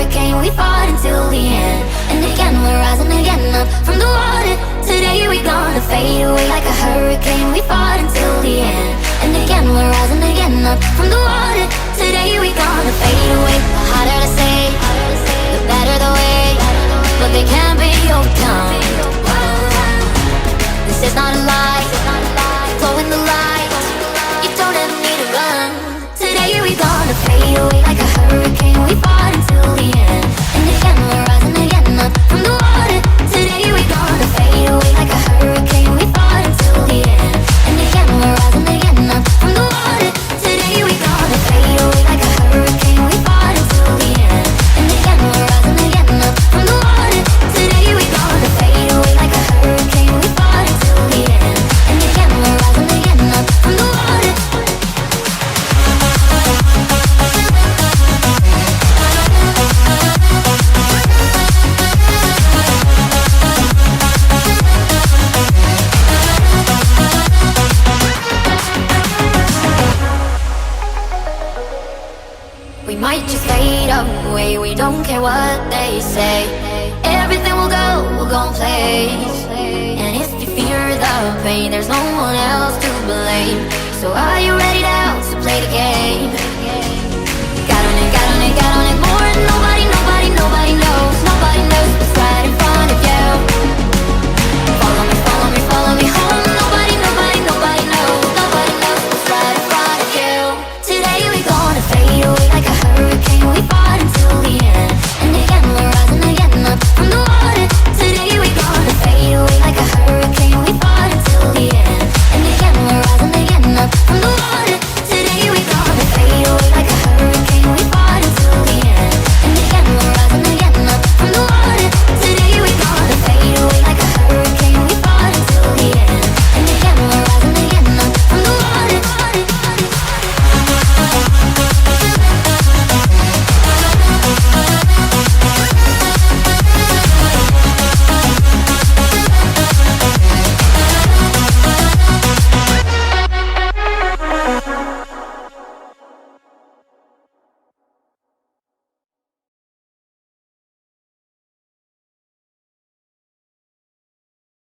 hurricane, we fought until the end. And again, we're rising again up from the water. Today we gonna fade away like a hurricane, we fought until the end. And again, we're rising again up from the water. Today we gonna fade away. The harder to say, the better the way, but they can't be overcome. This is not a lie, glow in the light. You don't ever need to run. Today we gonna fade away like a hurricane, we fought until the end. And again, we're rising again up from the water. Today we gonna fade away like a hurricane, we fought until the end. And again, we're rising again up from the water. Today we gonna fade away like a hurricane, we fought until the end. And again, we're rising again up from the water. Today we gonna fade away like a hurricane, we fought until the end. And again, we're rising again up from the water. We might just fade away, we don't care what they say. Everything will go, we'll go in place. And if you fear the pain, there's no one else to blame. So are you ready now to play the game?